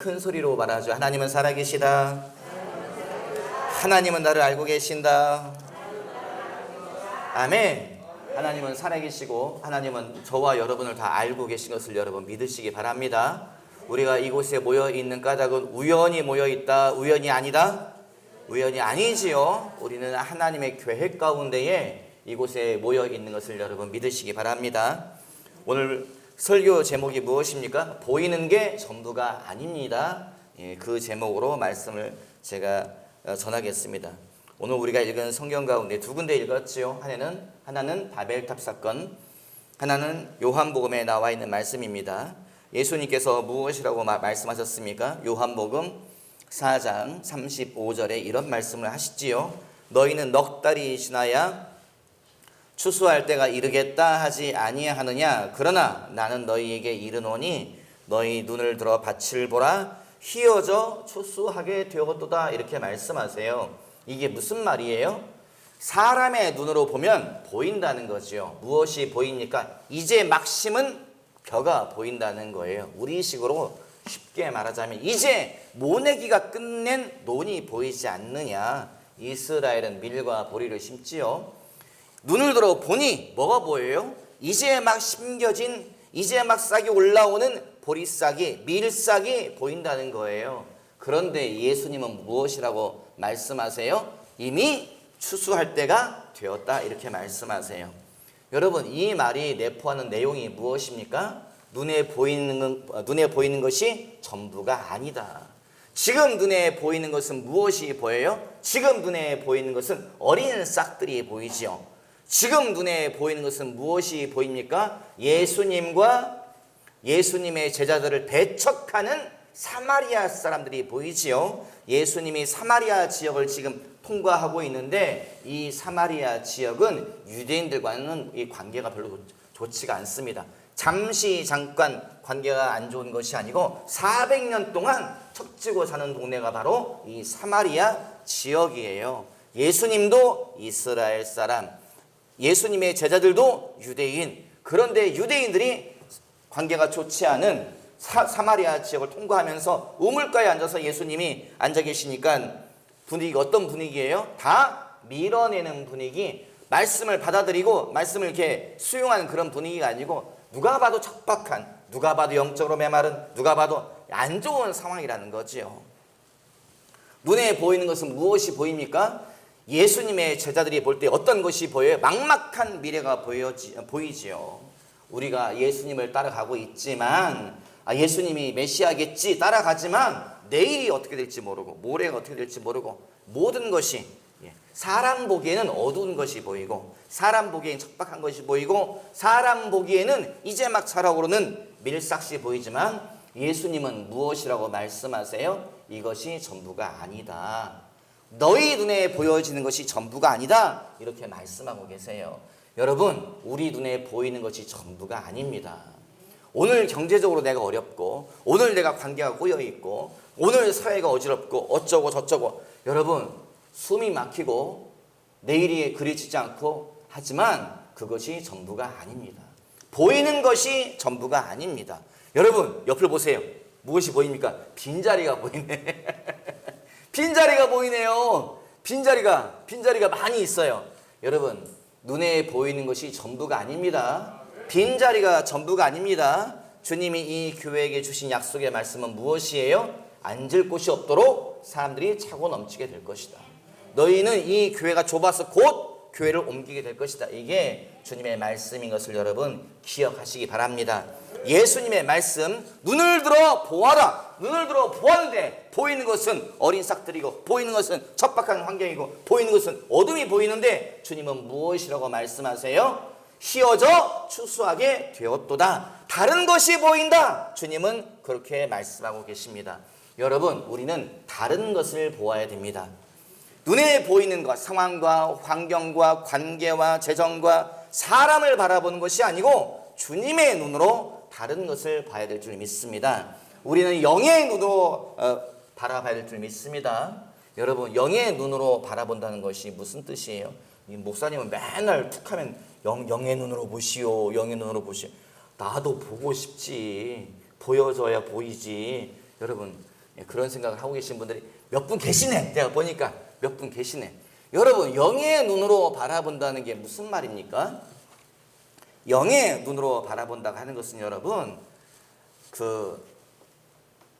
큰 소리로 말하죠. 하나님은 살아계시다. 하나님은 나를 알고 계신다. 아멘. 하나님은 살아계시고 하나님은 저와 여러분을 다 알고 계신 것을 여러분 믿으시기 바랍니다. 우리가 이곳에 모여 있는 까닭은 우연히 모여 있다, 우연이 아니다? 우연이 아니지요. 우리는 하나님의 계획 가운데에 이곳에 모여 있는 것을 여러분 믿으시기 바랍니다. 오늘 설교 제목이 무엇입니까? 보이는 게 전부가 아닙니다. 그 제목으로 말씀을 제가 전하겠습니다. 오늘 우리가 읽은 성경 가운데 두 군데 읽었지요. 하나는 바벨탑 사건, 하나는 요한복음에 나와 있는 말씀입니다. 예수님께서 무엇이라고 말씀하셨습니까? 요한복음 4장 35절에 이런 말씀을 하시지요. 너희는 넉 달이 지나야 추수할 때가 이르겠다 하지 아니하느냐? 그러나 나는 너희에게 이르노니 너희 눈을 들어 밭을 보라. 휘어져 추수하게 되었도다. 이렇게 말씀하세요. 이게 무슨 말이에요? 사람의 눈으로 보면 보인다는 거지요. 무엇이 보입니까? 이제 막 심은 벼가 보인다는 거예요. 우리식으로 쉽게 말하자면 이제 모내기가 끝낸 논이 보이지 않느냐? 이스라엘은 밀과 보리를 심지요. 눈을 들어 보니 뭐가 보여요? 이제 막 심겨진, 이제 막 싹이 올라오는 보리싹이, 밀싹이 보인다는 거예요. 그런데 예수님은 무엇이라고 말씀하세요? 이미 추수할 때가 되었다. 이렇게 말씀하세요. 여러분, 이 말이 내포하는 내용이 무엇입니까? 눈에 보이는 것이 전부가 아니다. 지금 눈에 보이는 것은 무엇이 보여요? 지금 눈에 보이는 것은 어린 싹들이 보이지요. 지금 눈에 보이는 것은 무엇이 보입니까? 예수님과 예수님의 제자들을 배척하는 사마리아 사람들이 보이지요. 예수님이 사마리아 지역을 지금 통과하고 있는데 이 사마리아 지역은 유대인들과는 이 관계가 별로 좋지가 않습니다. 잠깐 관계가 안 좋은 것이 아니고 400년 동안 척지고 사는 동네가 바로 이 사마리아 지역이에요. 예수님도 이스라엘 사람, 예수님의 제자들도 유대인. 그런데 유대인들이 관계가 좋지 않은 사마리아 지역을 통과하면서 우물가에 앉아서 예수님이 앉아 계시니까 분위기가 어떤 분위기예요? 다 밀어내는 분위기. 말씀을 받아들이고 말씀을 이렇게 수용하는 그런 분위기가 아니고 누가 봐도 척박한, 누가 봐도 영적으로 메마른, 누가 봐도 안 좋은 상황이라는 거지요. 눈에 보이는 것은 무엇이 보입니까? 예수님의 제자들이 볼 때 어떤 것이 보여요? 막막한 미래가 보이지요. 우리가 예수님을 따라가고 있지만 예수님이 메시아겠지 따라가지만 내일이 어떻게 될지 모르고 모레가 어떻게 될지 모르고 모든 것이 사람 보기에는 어두운 것이 보이고 사람 보기에는 척박한 것이 보이고 사람 보기에는 이제 막 자라오르는 밀싹이 보이지만 예수님은 무엇이라고 말씀하세요? 이것이 전부가 아니다. 너희 눈에 보여지는 것이 전부가 아니다. 이렇게 말씀하고 계세요. 여러분, 우리 눈에 보이는 것이 전부가 아닙니다. 오늘 경제적으로 내가 어렵고 오늘 내가 관계가 꼬여있고 오늘 사회가 어지럽고 어쩌고 저쩌고 여러분 숨이 막히고 내일이 그리지지 않고 하지만 그것이 전부가 아닙니다. 보이는 것이 전부가 아닙니다. 여러분 옆을 보세요. 무엇이 보입니까? 빈자리가 보이네. 빈자리가 보이네요. 빈자리가 많이 있어요. 여러분 눈에 보이는 것이 전부가 아닙니다. 빈자리가 전부가 아닙니다. 주님이 이 교회에게 주신 약속의 말씀은 무엇이에요? 앉을 곳이 없도록 사람들이 차고 넘치게 될 것이다. 너희는 이 교회가 좁아서 곧 교회를 옮기게 될 것이다. 이게 주님의 말씀인 것을 여러분 기억하시기 바랍니다. 예수님의 말씀, 눈을 들어 보아라. 눈을 들어 보았는데 보이는 것은 어린 싹들이고 보이는 것은 척박한 환경이고 보이는 것은 어둠이 보이는데 주님은 무엇이라고 말씀하세요? 휘어져 추수하게 되었도다. 다른 것이 보인다. 주님은 그렇게 말씀하고 계십니다. 여러분, 우리는 다른 것을 보아야 됩니다. 눈에 보이는 것, 상황과 환경과 관계와 재정과 사람을 바라보는 것이 아니고 주님의 눈으로 다른 것을 봐야 될 줄 믿습니다. 우리는 영의 눈으로 바라봐야 될 줄 믿습니다. 여러분, 영의 눈으로 바라본다는 것이 무슨 뜻이에요? 목사님은 맨날 툭하면 영의 눈으로 보시오, 영의 눈으로 보시오. 나도 보고 싶지. 보여줘야 보이지. 여러분, 그런 생각을 하고 계신 분들이 몇 분 계시네. 제가 보니까 몇 분 계시네. 여러분, 영의 눈으로 바라본다는 게 무슨 말입니까? 영의 눈으로 바라본다고 하는 것은 여러분, 그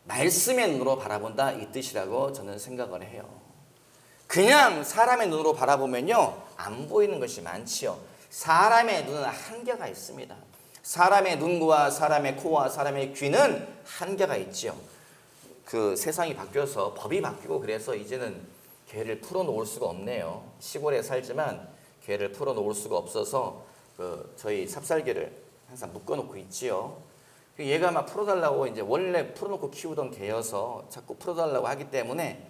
말씀의 눈으로 바라본다 이 뜻이라고 저는 생각을 해요. 그냥 사람의 눈으로 바라보면요, 안 보이는 것이 많지요. 사람의 눈은 한계가 있습니다. 사람의 눈과 사람의 코와 사람의 귀는 한계가 있지요. 그 세상이 바뀌어서 법이 바뀌고 그래서 이제는 개를 풀어놓을 수가 없네요. 시골에 살지만 개를 풀어놓을 수가 없어서 저희 삽살개를 항상 묶어놓고 있지요. 얘가 막 풀어달라고 이제 원래 풀어놓고 키우던 개여서 자꾸 풀어달라고 하기 때문에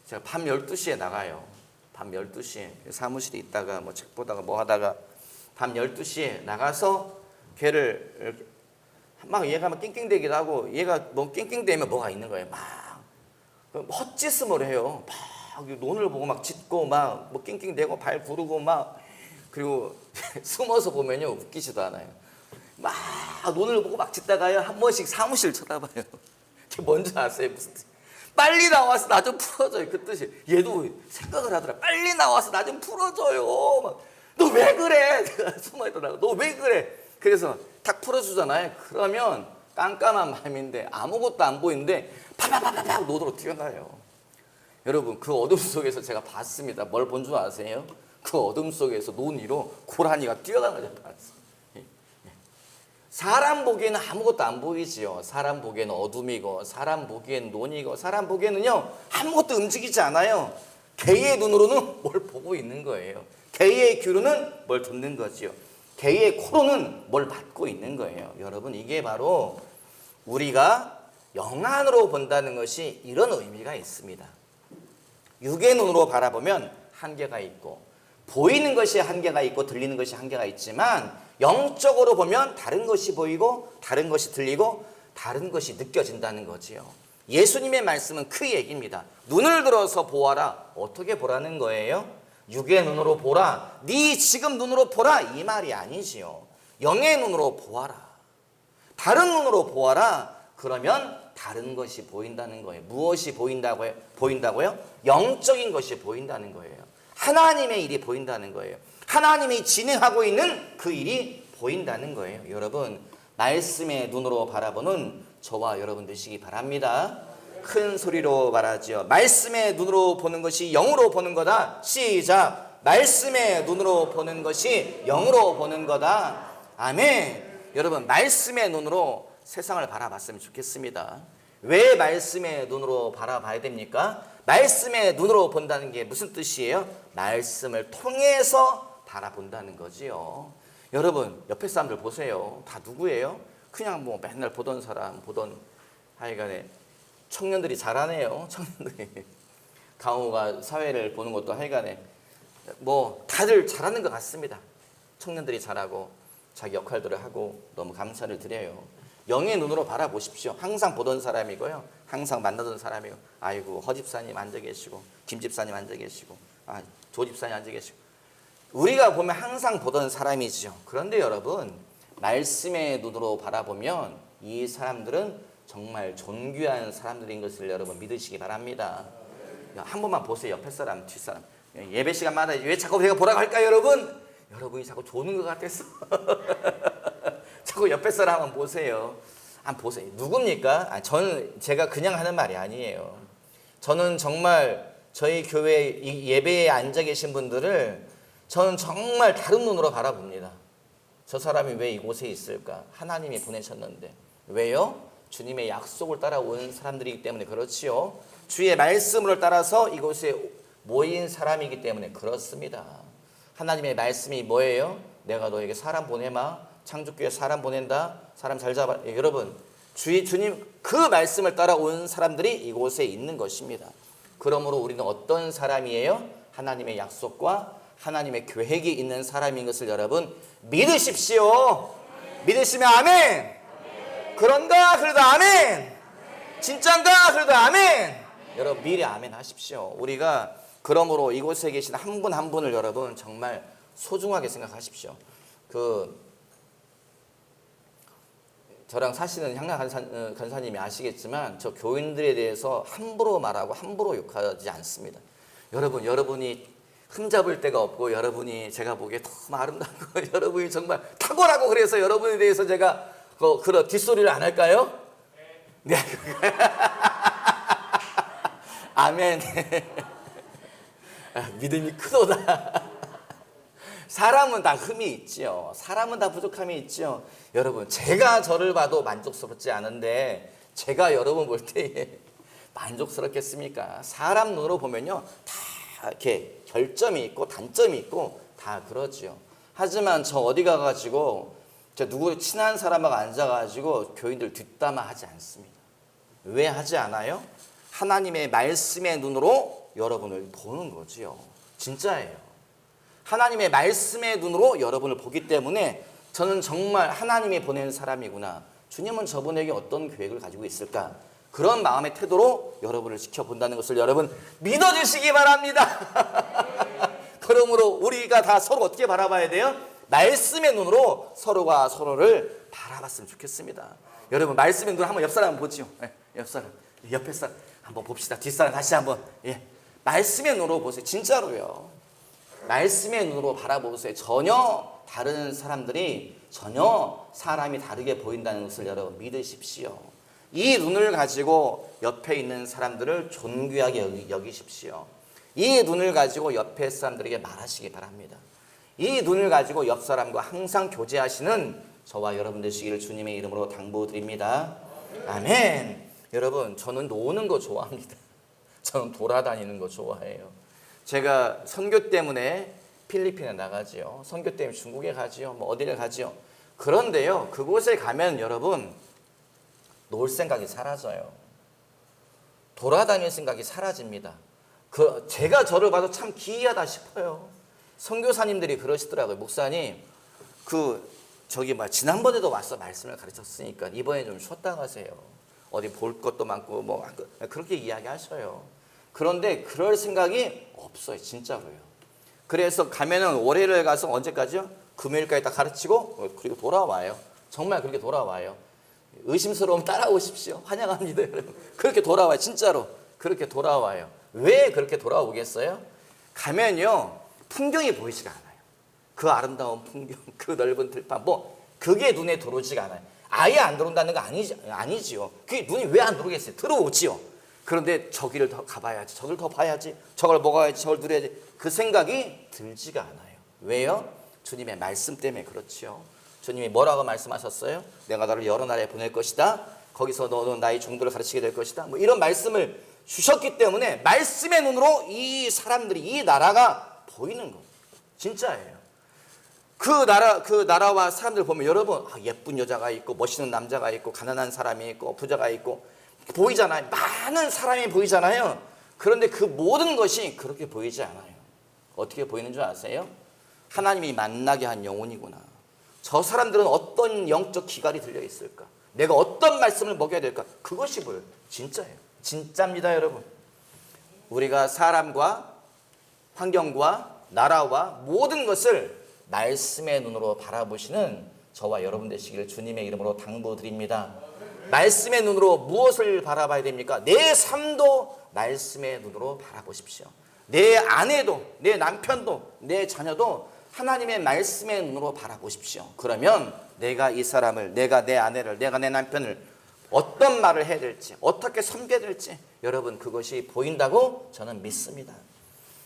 제가 밤 12시에 나가요. 밤 12시에 사무실에 있다가 뭐 책 보다가 뭐 하다가 밤 12시에 나가서 걔를 막 얘가 막 낑낑대기도 하고 얘가 뭐 낑낑대면 뭐가 있는 거예요. 막 헛짓음을 해요. 막 논을 보고 막 짖고 막 뭐 낑낑대고 발 구르고 막 그리고 숨어서 보면요 웃기지도 않아요. 막 논을 보고 막 짖다가요 한 번씩 사무실 쳐다봐요. 그게 뭔지 아세요? 무슨 뜻이? 빨리 나와서 나 좀 풀어줘요. 그 뜻이. 얘도 생각을 하더라. 빨리 나와서 나 좀 풀어줘요. 너 왜 그래? 내가 숨어있더라고. 너 왜 그래? 그래서 탁 풀어주잖아요. 그러면 깜깜한 밤인데 아무것도 안 보이는데 파파파파팍 논으로 뛰어가요. 여러분, 그 어둠 속에서 제가 봤습니다. 뭘 본 줄 아세요? 그 어둠 속에서 논 위로 고라니가 뛰어가는 걸 봤어요. 사람 보기에는 아무것도 안 보이지요. 사람 보기에는 어둠이고 사람 보기에는 논이고 사람 보기에는요 아무것도 움직이지 않아요. 개의 눈으로는 뭘 보고 있는 거예요. 개의 귀로는 뭘 듣는 거지요. 개의 코로는 뭘 맡고 있는 거예요. 여러분, 이게 바로 우리가 영안으로 본다는 것이 이런 의미가 있습니다. 육의 눈으로 바라보면 한계가 있고 보이는 것이 한계가 있고 들리는 것이 한계가 있지만 영적으로 보면 다른 것이 보이고 다른 것이 들리고 다른 것이 느껴진다는 거지요. 예수님의 말씀은 그 얘기입니다. 눈을 들어서 보아라. 어떻게 보라는 거예요? 육의 눈으로 보라. 네 지금 눈으로 보라. 이 말이 아니지요. 영의 눈으로 보아라. 다른 눈으로 보아라. 그러면 다른 것이 보인다는 거예요. 무엇이 보인다고요? 영적인 것이 보인다는 거예요. 하나님의 일이 보인다는 거예요. 하나님이 진행하고 있는 그 일이 보인다는 거예요. 여러분, 말씀의 눈으로 바라보는 저와 여러분 되시기 바랍니다. 큰 소리로 말하지요. 말씀의 눈으로 보는 것이 영으로 보는 거다. 시작. 말씀의 눈으로 보는 것이 영으로 보는 거다. 아멘. 여러분, 말씀의 눈으로 세상을 바라봤으면 좋겠습니다. 왜 말씀의 눈으로 바라봐야 됩니까? 말씀의 눈으로 본다는 게 무슨 뜻이에요? 말씀을 통해서 바라본다는 거지요. 여러분, 옆에 사람들 보세요. 다 누구예요? 그냥 뭐 맨날 보던 사람, 하여간에 청년들이 잘하네요. 청년들이. 강호가 사회를 보는 것도 하여간에 뭐 다들 잘하는 것 같습니다. 청년들이 잘하고 자기 역할들을 하고 너무 감사를 드려요. 영의 눈으로 바라보십시오. 항상 보던 사람이고요. 항상 만나던 사람이고, 아이고 허 집사님 앉아 계시고, 김 집사님 앉아 계시고, 조 집사님 앉아 계시고, 우리가 보면 항상 보던 사람이죠. 그런데 여러분, 말씀의 눈으로 바라보면 이 사람들은 정말 존귀한 사람들인 것을 여러분 믿으시기 바랍니다. 한 번만 보세요. 옆에 사람, 뒷사람. 예배 시간마다 왜 자꾸 제가 보라고 할까요, 여러분? 여러분이 자꾸 조는 것 같아서. 자꾸 옆에 사람 한번 보세요. 한번 보세요. 누굽니까? 제가 그냥 하는 말이 아니에요. 저는 정말 저희 교회 예배에 앉아 계신 분들을 저는 정말 다른 눈으로 바라봅니다. 저 사람이 왜 이곳에 있을까? 하나님이 보내셨는데. 왜요? 주님의 약속을 따라온 사람들이기 때문에 그렇지요. 주의 말씀을 따라서 이곳에 모인 사람이기 때문에 그렇습니다. 하나님의 말씀이 뭐예요? 내가 너에게 사람 보내마. 창조교회 사람 보낸다. 사람 잘 잡아. 여러분, 주님 그 말씀을 따라온 사람들이 이곳에 있는 것입니다. 그러므로 우리는 어떤 사람이에요? 하나님의 약속과 하나님의 계획이 있는 사람인 것을 여러분 믿으십시오. 믿으시면 아멘. 그런가? 그래도 아멘. 진짠가? 그래도 아멘. 여러분 미리 아멘 하십시오. 우리가 그러므로 이곳에 계신 한 분 한 분을 여러분 정말 소중하게 생각하십시오. 저랑 사시는 향락 간사님이 아시겠지만 저 교인들에 대해서 함부로 말하고 함부로 욕하지 않습니다. 여러분이 흠잡을 데가 없고 여러분이 제가 보기에 너무 아름답고 여러분이 정말 탁월하고 그래서 여러분에 대해서 제가 그런 뒷소리를 안 할까요? 네. 아멘. 믿음이 크도다. 사람은 다 흠이 있지요. 사람은 다 부족함이 있지요. 여러분, 제가 저를 봐도 만족스럽지 않은데 제가 여러분 볼 때에 만족스럽겠습니까? 사람 눈으로 보면요, 다 이렇게 결점이 있고 단점이 있고 다 그러지요. 하지만 저 어디 가가지고 저 누구 친한 사람하고 앉아가지고 교인들 뒷담화 하지 않습니다. 왜 하지 않아요? 하나님의 말씀의 눈으로 여러분을 보는 거지요. 진짜예요. 하나님의 말씀의 눈으로 여러분을 보기 때문에 저는 정말 하나님이 보낸 사람이구나. 주님은 저분에게 어떤 계획을 가지고 있을까? 그런 마음의 태도로 여러분을 지켜본다는 것을 여러분 믿어주시기 바랍니다. 그러므로 우리가 다 서로 어떻게 바라봐야 돼요? 말씀의 눈으로 서로가 서로를 바라봤으면 좋겠습니다. 여러분 말씀의 눈으로 한번 옆 사람 보지요. 옆 사람, 옆에 사람 한번 봅시다. 뒷사람 다시 한번. 말씀의 눈으로 보세요. 진짜로요. 말씀의 눈으로 바라보세요. 전혀 다른 사람들이 전혀 사람이 다르게 보인다는 것을 여러분 믿으십시오. 이 눈을 가지고 옆에 있는 사람들을 존귀하게 여기십시오. 이 눈을 가지고 옆에 사람들에게 말하시기 바랍니다. 이 눈을 가지고 옆 사람과 항상 교제하시는 저와 여러분 되시기를 주님의 이름으로 당부드립니다. 아멘. 여러분 저는 노는 거 좋아합니다. 저는 돌아다니는 거 좋아해요. 제가 선교 때문에 필리핀에 나가지요. 선교 때문에 중국에 가지요. 뭐 어디를 가지요. 그런데요. 그곳에 가면 여러분 놀 생각이 사라져요. 돌아다닐 생각이 사라집니다. 제가 저를 봐도 참 기이하다 싶어요. 선교사님들이 그러시더라고요. 목사님, 지난번에도 와서 말씀을 가르쳤으니까 이번에 좀 쉬었다 가세요. 어디 볼 것도 많고 뭐 그렇게 이야기하셔요. 그런데 그럴 생각이 없어요. 진짜로요. 그래서 가면은 월요일에 가서 언제까지요? 금요일까지 딱 가르치고 그리고 돌아와요. 정말 그렇게 돌아와요. 의심스러우면 따라오십시오. 환영합니다. 여러분. 그렇게 돌아와요. 진짜로 그렇게 돌아와요. 왜 그렇게 돌아오겠어요? 가면요 풍경이 보이지가 않아요. 그 아름다운 풍경, 그 넓은 들판 그게 눈에 들어오지가 않아요. 아예 안 들어온다는 거 아니지요. 그게 눈이 왜 안 들어오겠어요? 들어오지요. 그런데 저기를 더 가봐야지, 저걸 더 봐야지, 저걸 먹어야지, 저걸 누려야지 그 생각이 들지가 않아요. 왜요? 주님의 말씀 때문에 그렇지요. 주님이 뭐라고 말씀하셨어요? 내가 너를 여러 나라에 보낼 것이다. 거기서 너는 나의 종들을 가르치게 될 것이다. 뭐 이런 말씀을 주셨기 때문에 말씀의 눈으로 이 사람들이 이 나라가 보이는 거예요. 진짜예요. 그 나라와 사람들 보면 여러분 예쁜 여자가 있고 멋있는 남자가 있고 가난한 사람이 있고 부자가 있고 보이잖아요. 많은 사람이 보이잖아요. 그런데 그 모든 것이 그렇게 보이지 않아요. 어떻게 보이는 줄 아세요? 하나님이 만나게 한 영혼이구나. 저 사람들은 어떤 영적 기갈이 들려 있을까? 내가 어떤 말씀을 먹여야 될까? 그것이 보여요. 진짜예요. 진짜입니다, 여러분. 우리가 사람과 환경과 나라와 모든 것을 말씀의 눈으로 바라보시는 저와 여러분 되시기를 주님의 이름으로 당부드립니다. 말씀의 눈으로 무엇을 바라봐야 됩니까? 내 삶도 말씀의 눈으로 바라보십시오. 내 아내도, 내 남편도, 내 자녀도 하나님의 말씀의 눈으로 바라보십시오. 그러면 내가 이 사람을, 내가 내 아내를, 내가 내 남편을 어떤 말을 해야 될지, 어떻게 섬겨야 될지 여러분 그것이 보인다고 저는 믿습니다.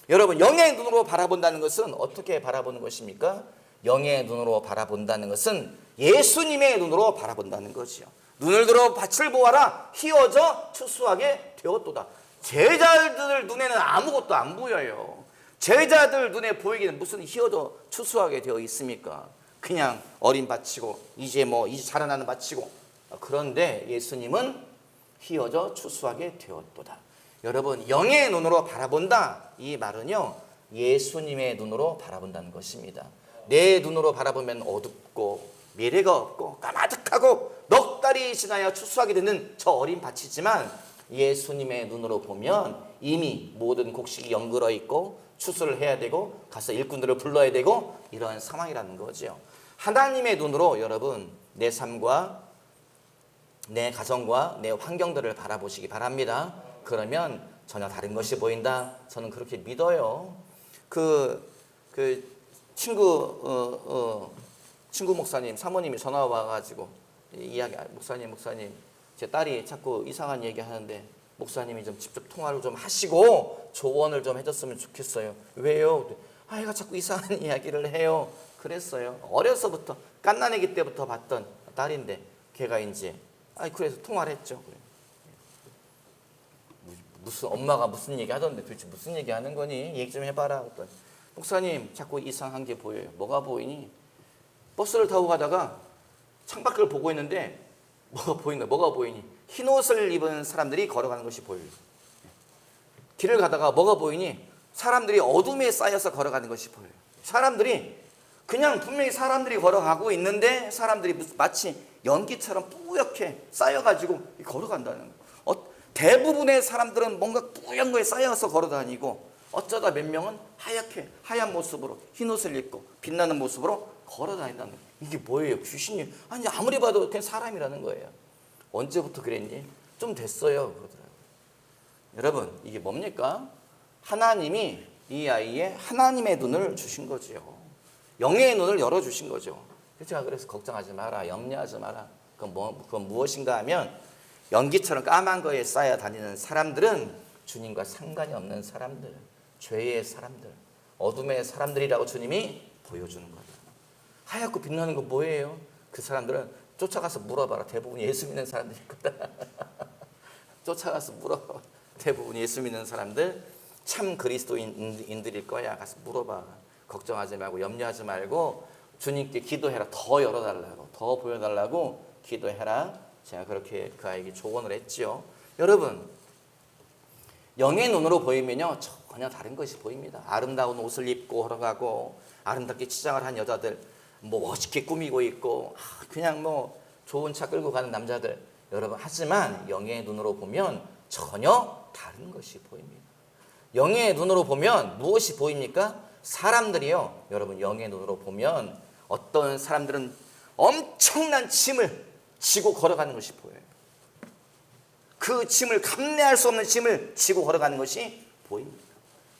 여러분 영의 눈으로 바라본다는 것은 어떻게 바라보는 것입니까? 영의 눈으로 바라본다는 것은 예수님의 눈으로 바라본다는 것이요. 눈을 들어 밭을 보아라 희어져 추수하게 되었도다. 제자들 눈에는 아무것도 안 보여요. 제자들 눈에 보이기는 무슨 희어져 추수하게 되어 있습니까? 그냥 어린 밭이고 이제 자라나는 밭이고. 그런데 예수님은 희어져 추수하게 되었도다. 여러분 영의 눈으로 바라본다 이 말은요 예수님의 눈으로 바라본다는 것입니다. 내 눈으로 바라보면 어둡고 미래가 없고 까마득하고 넉 달이 지나야 추수하게 되는 저 어린 밭이지만 예수님의 눈으로 보면 이미 모든 곡식이 연그러 있고 추수를 해야 되고 가서 일꾼들을 불러야 되고 이러한 상황이라는 거죠. 하나님의 눈으로 여러분 내 삶과 내 가정과 내 환경들을 바라보시기 바랍니다. 그러면 전혀 다른 것이 보인다. 저는 그렇게 믿어요. 그 친구 목사님, 사모님이 전화 와가지고 이야기, 목사님, 제 딸이 자꾸 이상한 얘기 하는데 목사님이 좀 직접 통화를 좀 하시고 조언을 좀 해줬으면 좋겠어요. 왜요? 얘가 자꾸 이상한 이야기를 해요. 그랬어요. 어려서부터 갓난아기 때부터 봤던 딸인데 걔가 이제 그래서 통화를 했죠. 무슨 엄마가 무슨 얘기 하던데 도대체 무슨 얘기 하는 거니? 얘기 좀 해봐라. 그랬더니 목사님 자꾸 이상한 게 보여요. 뭐가 보이니? 버스를 타고 가다가 창밖을 보고 있는데 뭐가 보인 거야? 뭐가 보이니? 흰 옷을 입은 사람들이 걸어가는 것이 보여요. 길을 가다가 뭐가 보이니? 사람들이 어둠에 쌓여서 걸어가는 것이 보여요. 사람들이 그냥 분명히 사람들이 걸어가고 있는데 사람들이 마치 연기처럼 뿌옇게 쌓여가지고 걸어간다는 거예요. 대부분의 사람들은 뭔가 뿌연 거에 쌓여서 걸어다니고 어쩌다 몇 명은 하얀 모습으로 흰 옷을 입고 빛나는 모습으로 걸어다닌다는 거예요. 이게 뭐예요? 귀신이? 아니 아무리 봐도 그냥 사람이라는 거예요. 언제부터 그랬니? 좀 됐어요. 그러더라고요. 여러분 이게 뭡니까? 하나님이 이 아이에 하나님의 눈을 주신 거죠. 영의 눈을 열어주신 거죠. 제가 그래서 걱정하지 마라, 염려하지 마라. 그건 무엇인가 하면 연기처럼 까만 거에 쌓여 다니는 사람들은 주님과 상관이 없는 사람들, 죄의 사람들, 어둠의 사람들이라고 주님이 보여주는 거예요. 하얗고 빛나는 거 뭐예요? 그 사람들은 쫓아가서 물어봐라. 대부분 예수 믿는 사람들일 거다. 쫓아가서 물어봐. 대부분 예수 믿는 사람들 참 그리스도인들일 거야. 가서 물어봐. 걱정하지 말고 염려하지 말고 주님께 기도해라. 더 열어달라고, 더 보여달라고 기도해라. 제가 그렇게 그 아이에게 조언을 했지요. 여러분 영의 눈으로 보이면요 전혀 다른 것이 보입니다. 아름다운 옷을 입고 걸어가고 아름답게 치장을 한 여자들, 멋있게 꾸미고 있고 그냥 좋은 차 끌고 가는 남자들, 여러분 하지만 영의 눈으로 보면 전혀 다른 것이 보입니다. 영의 눈으로 보면 무엇이 보입니까? 사람들이요, 여러분 영의 눈으로 보면 어떤 사람들은 엄청난 짐을 지고 걸어가는 것이 보여요. 그 짐을 감내할 수 없는 짐을 지고 걸어가는 것이 보입니다.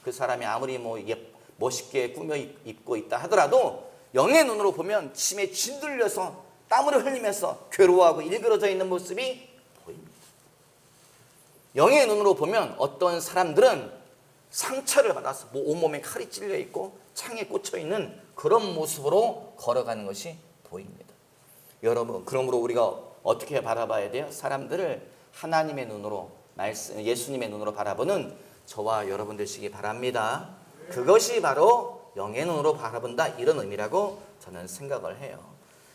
그 사람이 아무리 멋있게 꾸며 입고 있다 하더라도 영의 눈으로 보면 짐에 짓눌려서 땀을 흘리면서 괴로워하고 일그러져 있는 모습이 보입니다. 영의 눈으로 보면 어떤 사람들은 상처를 받아서 온몸에 칼이 찔려 있고 창에 꽂혀 있는 그런 모습으로 걸어가는 것이 보입니다. 여러분, 그러므로 우리가 어떻게 바라봐야 돼요? 사람들을 하나님의 눈으로, 예수님의 눈으로 바라보는 저와 여러분 되시기 바랍니다. 그것이 바로 영의 눈으로 바라본다, 이런 의미라고 저는 생각을 해요.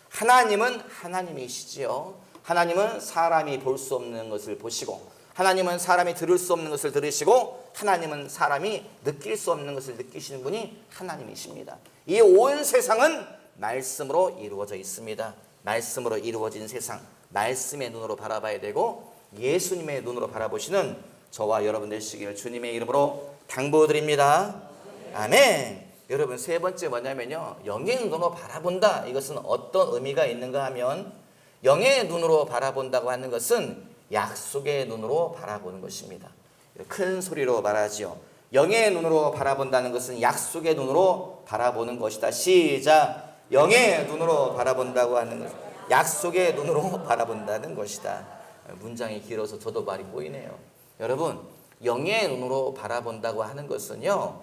하나님은 하나님이시지요. 하나님은 사람이 볼 수 없는 것을 보시고, 하나님은 사람이 들을 수 없는 것을 들으시고, 하나님은 사람이 느낄 수 없는 것을 느끼시는 분이 하나님이십니다. 이 온 세상은 말씀으로 이루어져 있습니다. 말씀으로 이루어진 세상, 말씀의 눈으로 바라봐야 되고 예수님의 눈으로 바라보시는 저와 여러분 되시기를 주님의 이름으로 당부드립니다. 아멘. 여러분, 세 번째 뭐냐면요, 영의 눈으로 바라본다. 이것은 어떤 의미가 있는가 하면, 영의 눈으로 바라본다고 하는 것은 약속의 눈으로 바라보는 것입니다. 큰 소리로 말하지요. 영의 눈으로 바라본다는 것은 약속의 눈으로 바라보는 것이다. 시작. 영의 눈으로 바라본다고 하는 것은 약속의 눈으로 바라본다는 것이다. 문장이 길어서 저도 말이 꼬이네요. 여러분, 영의 눈으로 바라본다고 하는 것은요,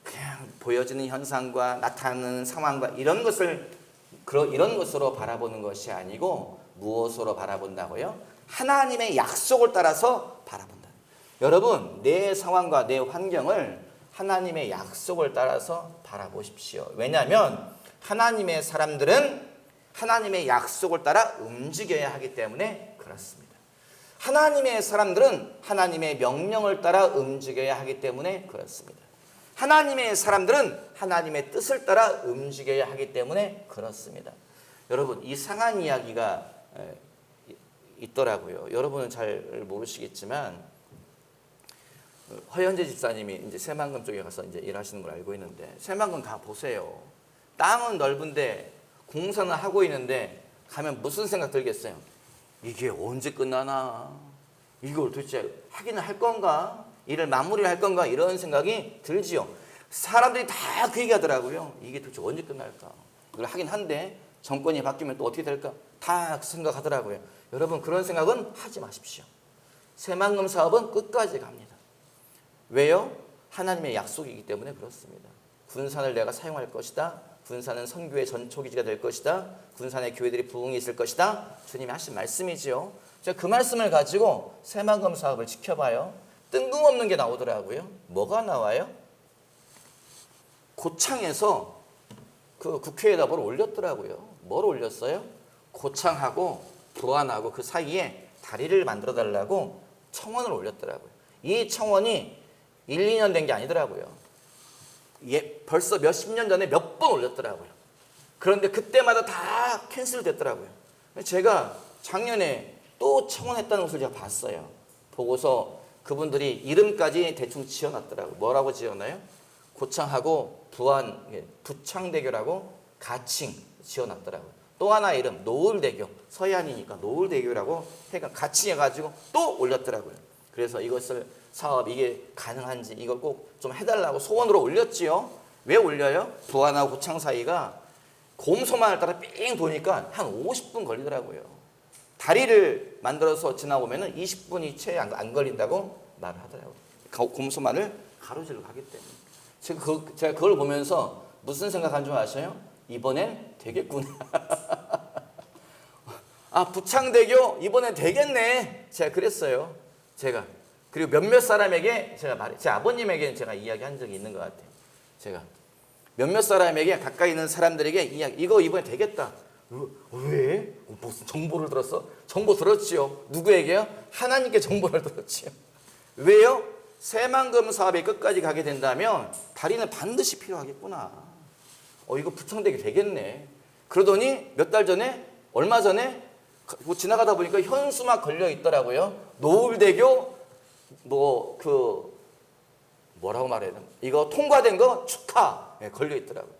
그냥 보여지는 현상과 나타나는 상황과 이런 것으로 바라보는 것이 아니고 무엇으로 바라본다고요? 하나님의 약속을 따라서 바라본다. 여러분, 내 상황과 내 환경을 하나님의 약속을 따라서 바라보십시오. 왜냐하면 하나님의 사람들은 하나님의 약속을 따라 움직여야 하기 때문에 그렇습니다. 하나님의 사람들은 하나님의 명령을 따라 움직여야 하기 때문에 그렇습니다. 하나님의 사람들은 하나님의 뜻을 따라 움직여야 하기 때문에 그렇습니다. 여러분, 이상한 이야기가 있더라고요. 여러분은 잘 모르시겠지만 허현재 집사님이 이제 새만금 쪽에 가서 이제 일하시는 걸 알고 있는데, 새만금 다 보세요. 땅은 넓은데 공사는 하고 있는데 가면 무슨 생각 들겠어요? 이게 언제 끝나나? 이걸 도대체 하기는 할 건가? 일을 마무리를 할 건가? 이런 생각이 들지요. 사람들이 다 그 얘기하더라고요. 이게 도대체 언제 끝날까? 이걸 하긴 한데 정권이 바뀌면 또 어떻게 될까? 다 생각하더라고요. 여러분 그런 생각은 하지 마십시오. 새만금 사업은 끝까지 갑니다. 왜요? 하나님의 약속이기 때문에 그렇습니다. 군산을 내가 사용할 것이다. 군산은 선교의 전초기지가 될 것이다. 군산의 교회들이 부흥이 있을 것이다. 주님이 하신 말씀이지요. 제가 그 말씀을 가지고 새만금 사업을 지켜봐요. 뜬금없는 게 나오더라고요. 뭐가 나와요? 고창에서 그 국회에다 뭘 올렸더라고요. 뭘 올렸어요? 고창하고 부안하고 그 사이에 다리를 만들어 달라고 청원을 올렸더라고요. 이 청원이 1, 2년 된 게 아니더라고요. 벌써 몇십 년 전에 몇 번 올렸더라고요. 그런데 그때마다 다 캔슬 됐더라고요. 제가 작년에 또 청원했다는 것을 제가 봤어요. 보고서 그분들이 이름까지 대충 지어놨더라고요. 뭐라고 지어놔요? 고창하고 부안, 부창대교라고 가칭 지어놨더라고요. 또 하나 이름 노을대교, 서해안이니까 노을대교라고 해가 가칭해가지고 또 올렸더라고요. 그래서 이것을 사업 이게 가능한지 이걸 꼭 좀 해달라고 소원으로 올렸지요. 왜 올려요? 부안하고 고창 사이가 곰소만을 따라 삥 도니까 한 50분 걸리더라고요. 다리를 만들어서 지나오면 20분이 채 안 걸린다고 말을 하더라고요. 곰소만을 가로질러 가기 때문에. 제가 그걸 보면서 무슨 생각한 줄 아세요? 이번엔 되겠구나. 아, 부창대교 이번엔 되겠네. 제가 그랬어요. 그리고 몇몇 사람에게 제 아버님에게 제가 이야기한 적이 있는 것 같아요. 제가 몇몇 사람에게 가까이 있는 사람들에게 이거 이번에 되겠다. 왜? 무슨 정보를 들었어? 정보 들었지요. 누구에게요? 하나님께 정보를 들었지요. 왜요? 새만금 사업이 끝까지 가게 된다면 다리는 반드시 필요하겠구나. 이거 부창대교 되겠네. 그러더니 몇 달 전에 얼마 전에 지나가다 보니까 현수막 걸려 있더라고요. 노을대교 뭐라고 말해야 되나? 이거 통과된 거 축하 걸려 있더라고요.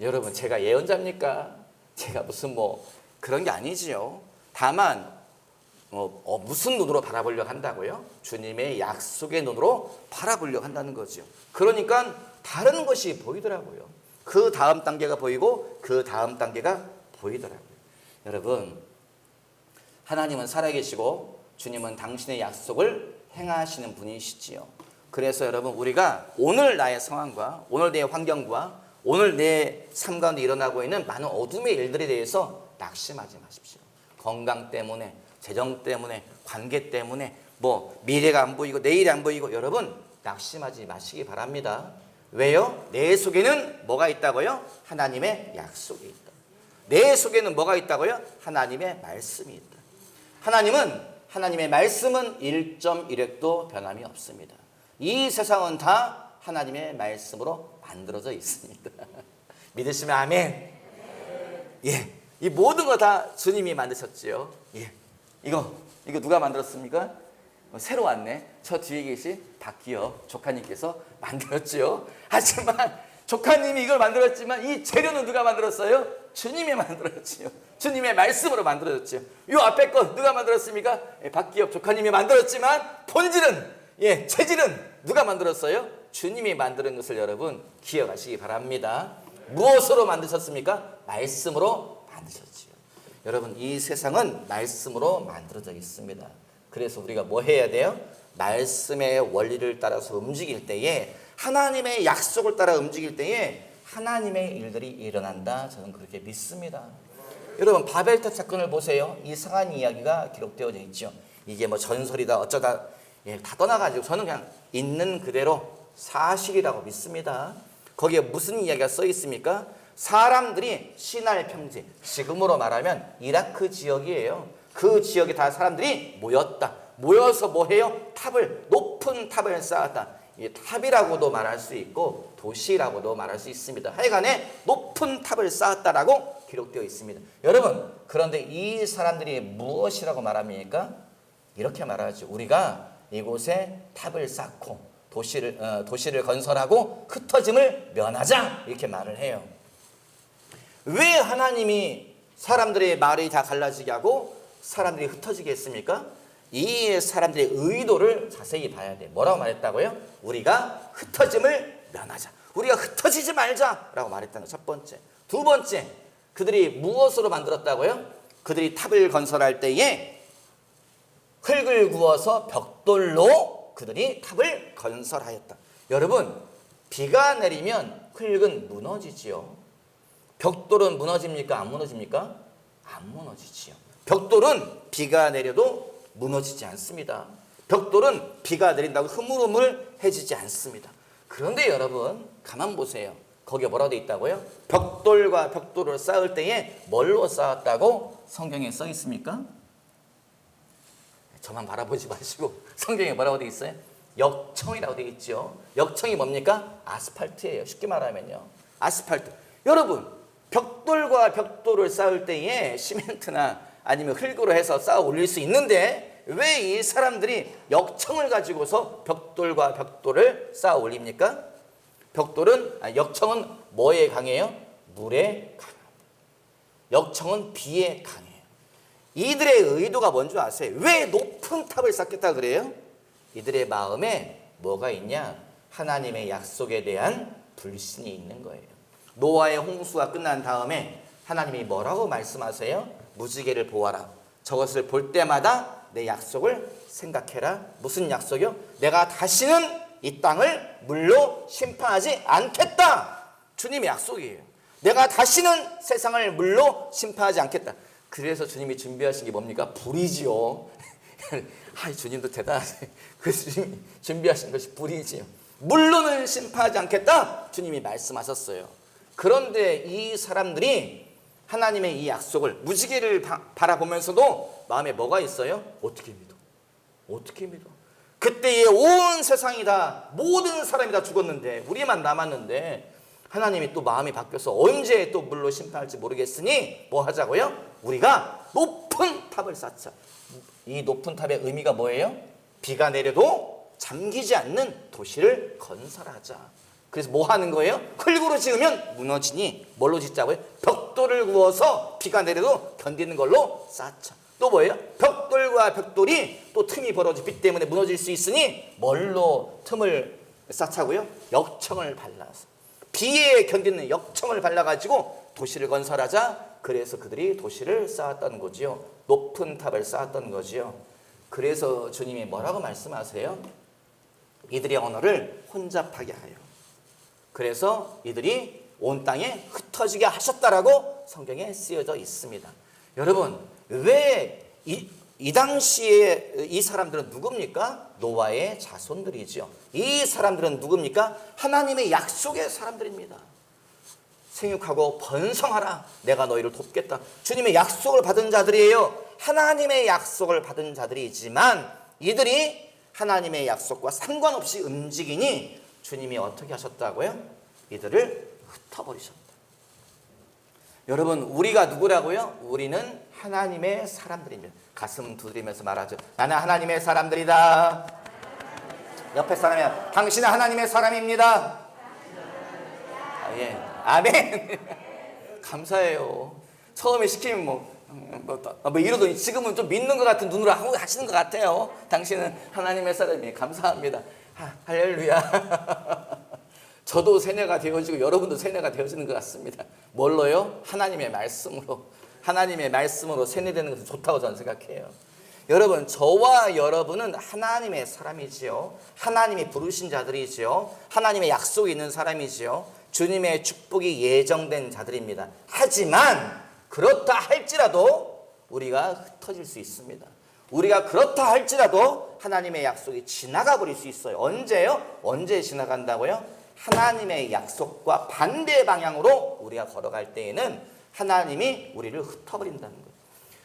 여러분 제가 예언자입니까? 제가 무슨 그런 게 아니지요. 다만 무슨 눈으로 바라보려고 한다고요? 주님의 약속의 눈으로 바라보려고 한다는 거죠. 그러니까 다른 것이 보이더라고요. 그 다음 단계가 보이고 그 다음 단계가 보이더라고요. 여러분 하나님은 살아계시고 주님은 당신의 약속을 행하시는 분이시지요. 그래서 여러분 우리가 오늘 나의 상황과 오늘 내 환경과 오늘 내 삶 가운데 일어나고 있는 많은 어둠의 일들에 대해서 낙심하지 마십시오. 건강 때문에, 재정 때문에, 관계 때문에 미래가 안 보이고 내일이 안 보이고 여러분 낙심하지 마시기 바랍니다. 왜요? 내 속에는 뭐가 있다고요? 하나님의 약속이 있다. 내 속에는 뭐가 있다고요? 하나님의 말씀이 있다. 하나님의 말씀은 1.1획도 변함이 없습니다. 이 세상은 다 하나님의 말씀으로 만들어져 있습니다. 믿으시면 아멘. 예, 이 모든 거 다 주님이 만드셨지요. 예, 이거 누가 만들었습니까? 새로 왔네. 저 뒤에 계신 박기엽 조카님께서 만들었지요. 하지만 조카님이 이걸 만들었지만 이 재료는 누가 만들었어요? 주님이 만들었지요. 주님의 말씀으로 만들어졌지요. 이 앞에 거 누가 만들었습니까? 박기엽 조카님이 만들었지만 본질은 체질은 누가 만들었어요? 주님이 만드는 것을 여러분 기억하시기 바랍니다. 무엇으로 만드셨습니까? 말씀으로 만드셨지요. 여러분 이 세상은 말씀으로 만들어져 있습니다. 그래서 우리가 뭐 해야 돼요? 말씀의 원리를 따라서 움직일 때에 하나님의 약속을 따라 움직일 때에 하나님의 일들이 일어난다. 저는 그렇게 믿습니다. 여러분 바벨탑 사건을 보세요. 이상한 이야기가 기록되어 있죠. 이게 전설이다 어쩌다 다 떠나가지고 저는 그냥 있는 그대로 사실이라고 믿습니다. 거기에 무슨 이야기가 써 있습니까? 사람들이 시날 평지, 지금으로 말하면 이라크 지역이에요. 그 지역에 다 사람들이 모여서 뭐해요? 높은 탑을 쌓았다. 이 탑이라고도 말할 수 있고 도시라고도 말할 수 있습니다. 하여간에 높은 탑을 쌓았다라고 기록되어 있습니다. 여러분 그런데 이 사람들이 무엇이라고 말합니까? 이렇게 말하죠. 우리가 이곳에 탑을 쌓고 도시를 건설하고 흩어짐을 면하자 이렇게 말을 해요. 왜 하나님이 사람들의 말이 다 갈라지게 하고 사람들이 흩어지게 했습니까? 이 사람들의 의도를 자세히 봐야 돼. 뭐라고 말했다고요? 우리가 흩어짐을 면하자. 우리가 흩어지지 말자라고 말했다는 첫 번째. 두 번째, 그들이 무엇으로 만들었다고요? 그들이 탑을 건설할 때에 흙을 구워서 벽돌로 그들이 탑을 건설하였다. 여러분, 비가 내리면 흙은 무너지지요. 벽돌은 무너집니까? 안 무너집니까? 안 무너지지요. 벽돌은 비가 내려도 무너지지 않습니다. 벽돌은 비가 내린다고 흐물흐물해지지 않습니다. 그런데 여러분, 가만 보세요. 거기에 뭐라고 되어 있다고요? 벽돌과 벽돌을 쌓을 때에 뭘로 쌓았다고 성경에 써 있습니까? 저만 바라보지 마시고 성경에 뭐라고 되어 있어요? 역청이라고 되어 있죠. 역청이 뭡니까? 아스팔트예요. 쉽게 말하면요. 아스팔트. 여러분, 벽돌과 벽돌을 쌓을 때에 시멘트나 아니면 흙으로 해서 쌓아 올릴 수 있는데 왜 이 사람들이 역청을 가지고서 벽돌과 벽돌을 쌓아 올립니까? 역청은 뭐에 강해요? 물에 강합니다. 역청은 비에 강해요. 이들의 의도가 뭔지 아세요? 왜 높은 탑을 쌓겠다 그래요? 이들의 마음에 뭐가 있냐? 하나님의 약속에 대한 불신이 있는 거예요. 노아의 홍수가 끝난 다음에 하나님이 뭐라고 말씀하세요? 무지개를 보아라. 저것을 볼 때마다 내 약속을 생각해라. 무슨 약속이요? 내가 다시는 이 땅을 물로 심판하지 않겠다. 주님의 약속이에요. 내가 다시는 세상을 물로 심판하지 않겠다. 그래서 주님이 준비하신 게 뭡니까? 불이지요. 아, 주님도 대단하세요. 그래서 주님이 준비하신 것이 불이지요. 물로는 심판하지 않겠다. 주님이 말씀하셨어요. 그런데 이 사람들이 하나님의 이 약속을 무지개를 바라보면서도 마음에 뭐가 있어요? 어떻게 믿어? 어떻게 믿어? 그때에 온 세상이 다 모든 사람이 다 죽었는데 우리만 남았는데 하나님이 또 마음이 바뀌어서 언제 또 물로 심판할지 모르겠으니 뭐 하자고요? 우리가 높은 탑을 쌓자. 이 높은 탑의 의미가 뭐예요? 비가 내려도 잠기지 않는 도시를 건설하자. 그래서 뭐 하는 거예요? 흙으로 지으면 무너지니 뭘로 짓자고요? 벽돌을 구워서 비가 내려도 견디는 걸로 쌓자. 또 뭐예요? 벽돌과 벽돌이 또 틈이 벌어져 비 때문에 무너질 수 있으니 뭘로 틈을 쌓자고요? 역청을 발라서. 비에 견디는 역청을 발라가지고 도시를 건설하자. 그래서 그들이 도시를 쌓았다는 거지요. 높은 탑을 쌓았다는 거지요. 그래서 주님이 뭐라고 말씀하세요? 이들의 언어를 혼잡하게 하여. 그래서 이들이 온 땅에 흩어지게 하셨다라고 성경에 쓰여져 있습니다. 여러분, 왜 이 당시에 이 사람들은 누굽니까? 노아의 자손들이죠. 이 사람들은 누굽니까? 하나님의 약속의 사람들입니다. 생육하고 번성하라. 내가 너희를 돕겠다. 주님의 약속을 받은 자들이에요. 하나님의 약속을 받은 자들이지만 이들이 하나님의 약속과 상관없이 움직이니 주님이 어떻게 하셨다고요? 이들을 흩어버리셨다. 여러분, 우리가 누구라고요? 우리는 하나님의 사람들입니다. 가슴 두드리면서 말하죠. 나는 하나님의 사람들이다. 옆에 사람이야. 당신은 하나님의 사람입니다. 예, 아멘. 감사해요. 처음에 시키면 뭐 이러더니 지금은 좀 믿는 것 같은 눈으로 하고 하시는 것 같아요. 당신은 하나님의 사람이에요. 감사합니다. 할렐루야. 저도 세뇌가 되어지고 여러분도 세뇌가 되어지는 것 같습니다. 뭘로요? 하나님의 말씀으로. 하나님의 말씀으로 세뇌되는 것은 좋다고 저는 생각해요. 여러분, 저와 여러분은 하나님의 사람이지요. 하나님이 부르신 자들이지요. 하나님의 약속이 있는 사람이지요. 주님의 축복이 예정된 자들입니다. 하지만 그렇다 할지라도 우리가 흩어질 수 있습니다. 우리가 그렇다 할지라도 하나님의 약속이 지나가 버릴 수 있어요. 언제요? 언제 지나간다고요? 하나님의 약속과 반대 방향으로 우리가 걸어갈 때에는 하나님이 우리를 흩어버린다는 거예요.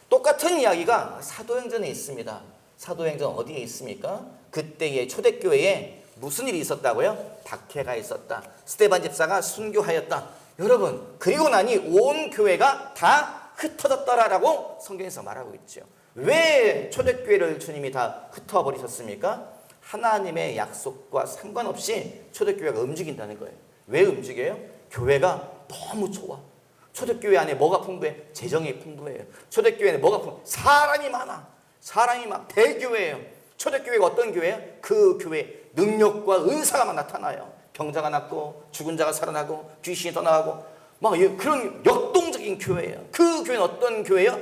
똑같은 이야기가 사도행전에 있습니다. 사도행전 어디에 있습니까? 그때의 초대교회에 무슨 일이 있었다고요? 박해가 있었다. 스데반 집사가 순교하였다. 여러분, 그리고 나니 온 교회가 다 흩어졌더라라고 성경에서 말하고 있죠. 왜 초대교회를 주님이 다 흩어버리셨습니까? 하나님의 약속과 상관없이 초대교회가 움직인다는 거예요. 왜 움직여요? 교회가 너무 좋아. 초대교회 안에 뭐가 풍부해? 재정이 풍부해요. 초대교회 안에 뭐가 풍부해? 사람이 많아. 사람이 막 대교회예요. 초대교회가 어떤 교회예요? 그 교회 능력과 은사가 막 나타나요. 병자가 낫고 죽은 자가 살아나고 귀신이 떠나가고 막 그런 역동적인 교회예요. 그 교회는 어떤 교회예요?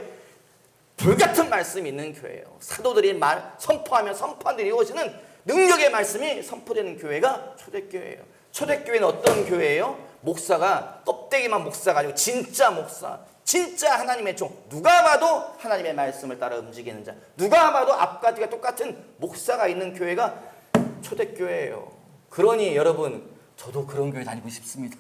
불같은 말씀이 있는 교회예요. 사도들이 선포하면 선포한 대로 이루어지는 능력의 말씀이 선포되는 교회가 초대교회예요. 초대교회는 어떤 교회예요? 목사가 껍데기만 목사가 아니고 진짜 목사, 진짜 하나님의 종, 누가 봐도 하나님의 말씀을 따라 움직이는 자, 누가 봐도 앞과 뒤가 똑같은 목사가 있는 교회가 초대교회예요. 그러니 여러분, 저도 그런 교회 다니고 싶습니다.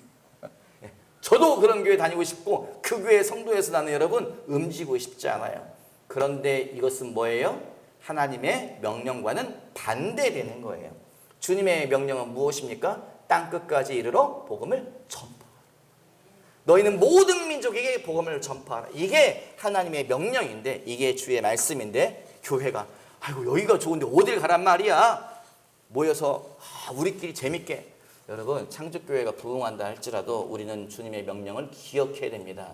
저도 그런 교회 다니고 싶고 그 교회 성도에서 나는 여러분 움직이고 싶지 않아요. 그런데 이것은 뭐예요? 하나님의 명령과는 반대되는 거예요. 주님의 명령은 무엇입니까? 땅끝까지 이르러 복음을 전파하라. 너희는 모든 민족에게 복음을 전파하라. 이게 하나님의 명령인데, 이게 주의 말씀인데, 교회가 아이고 여기가 좋은데 어딜 가란 말이야. 모여서 우리끼리 재밌게. 여러분, 창조교회가 부흥한다 할지라도 우리는 주님의 명령을 기억해야 됩니다.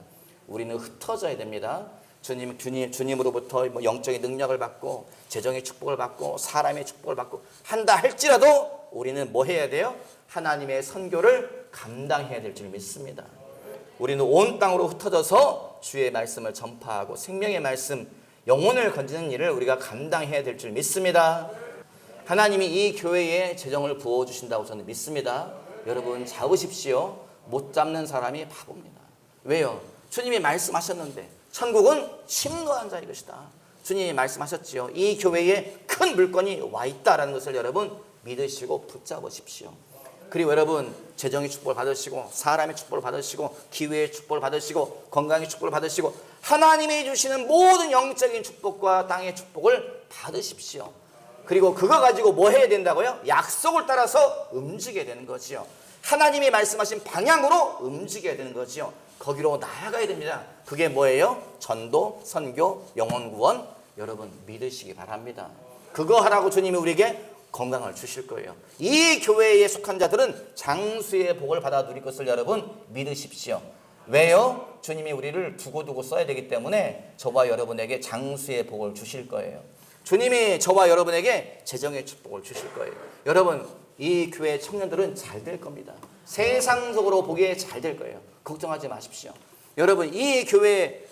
우리는 흩어져야 됩니다. 주님으로부터 영적인 능력을 받고 재정의 축복을 받고 사람의 축복을 받고 한다 할지라도 우리는 뭐 해야 돼요? 하나님의 선교를 감당해야 될 줄 믿습니다. 우리는 온 땅으로 흩어져서 주의 말씀을 전파하고 생명의 말씀, 영혼을 건지는 일을 우리가 감당해야 될 줄 믿습니다. 하나님이 이 교회에 재정을 부어주신다고 저는 믿습니다. 여러분 잡으십시오. 못 잡는 사람이 바보입니다. 왜요? 주님이 말씀하셨는데 천국은 심노한 자의 것이다. 주님이 말씀하셨지요. 이 교회에 큰 물건이 와 있다라는 것을 여러분 믿으시고 붙잡으십시오. 그리고 여러분 재정의 축복을 받으시고 사람의 축복을 받으시고 기회의 축복을 받으시고 건강의 축복을 받으시고 하나님이 주시는 모든 영적인 축복과 땅의 축복을 받으십시오. 그리고 그거 가지고 뭐 해야 된다고요? 약속을 따라서 움직여야 되는 거지요. 하나님이 말씀하신 방향으로 움직여야 되는 거지요. 거기로 나아가야 됩니다. 그게 뭐예요? 전도, 선교, 영혼 구원. 여러분 믿으시기 바랍니다. 그거 하라고 주님이 우리에게 건강을 주실 거예요. 이 교회에 속한 자들은 장수의 복을 받아 누릴 것을 여러분 믿으십시오. 왜요? 주님이 우리를 두고두고 써야 되기 때문에 저와 여러분에게 장수의 복을 주실 거예요. 주님이 저와 여러분에게 재정의 축복을 주실 거예요. 여러분 이 교회 청년들은 잘 될 겁니다. 세상적으로 보기에 잘 될 거예요. 걱정하지 마십시오. 여러분 이 교회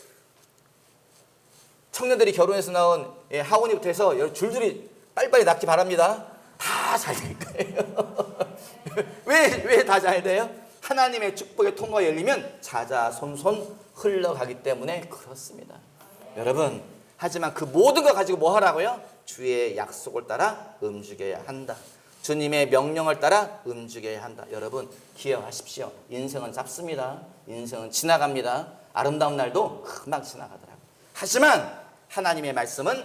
청년들이 결혼해서 나온 하원이부터 해서 줄줄이 빨리빨리 낳기 바랍니다. 다 잘 될 거예요. 왜 다 잘 돼요? 하나님의 축복의 통로가 열리면 자자손손 흘러가기 때문에 그렇습니다. 여러분 하지만 그 모든 거 가지고 뭐 하라고요? 주의 약속을 따라 움직여야 한다. 주님의 명령을 따라 움직여야 한다. 여러분 기억하십시오. 인생은 짧습니다. 인생은 지나갑니다. 아름다운 날도 금방 지나가더라고요. 하지만 하나님의 말씀은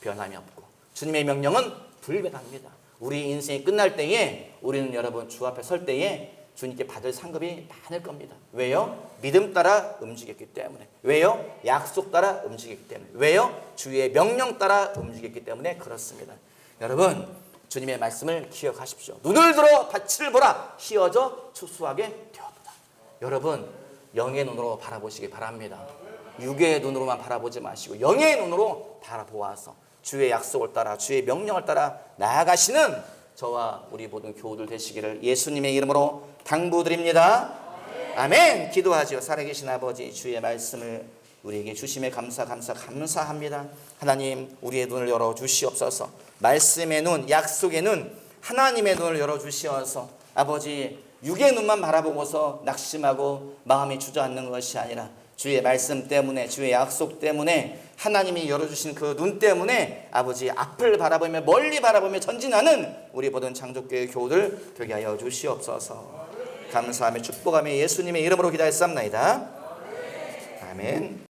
변함이 없고 주님의 명령은 불변합니다. 우리 인생이 끝날 때에 우리는 여러분 주 앞에 설 때에 주님께 받을 상급이 많을 겁니다. 왜요? 믿음 따라 움직였기 때문에. 왜요? 약속 따라 움직였기 때문에. 왜요? 주의 명령 따라 움직였기 때문에 그렇습니다. 여러분 주님의 말씀을 기억하십시오. 눈을 들어 밭을 보라 휘어져 추수하게 되었다. 여러분 영의 눈으로 바라보시기 바랍니다. 육의 눈으로만 바라보지 마시고 영의 눈으로 바라보아서 주의 약속을 따라 주의 명령을 따라 나아가시는 저와 우리 모든 교우들 되시기를 예수님의 이름으로 당부드립니다. 아멘. 기도하지요. 살아계신 아버지 주의 말씀을 우리에게 주심에 감사합니다. 하나님 우리의 눈을 열어주시옵소서. 말씀의 눈, 약속의 눈, 하나님의 눈을 열어주시어서 아버지 육의 눈만 바라보고서 낙심하고 마음이 주저앉는 것이 아니라 주의 말씀 때문에 주의 약속 때문에 하나님이 열어주신 그 눈 때문에 아버지 앞을 바라보며 멀리 바라보며 전진하는 우리 모든 창조교회 교우들 되게 하여 주시옵소서. 감사하며 축복하며 예수님의 이름으로 기도했사옵나이다. 아멘.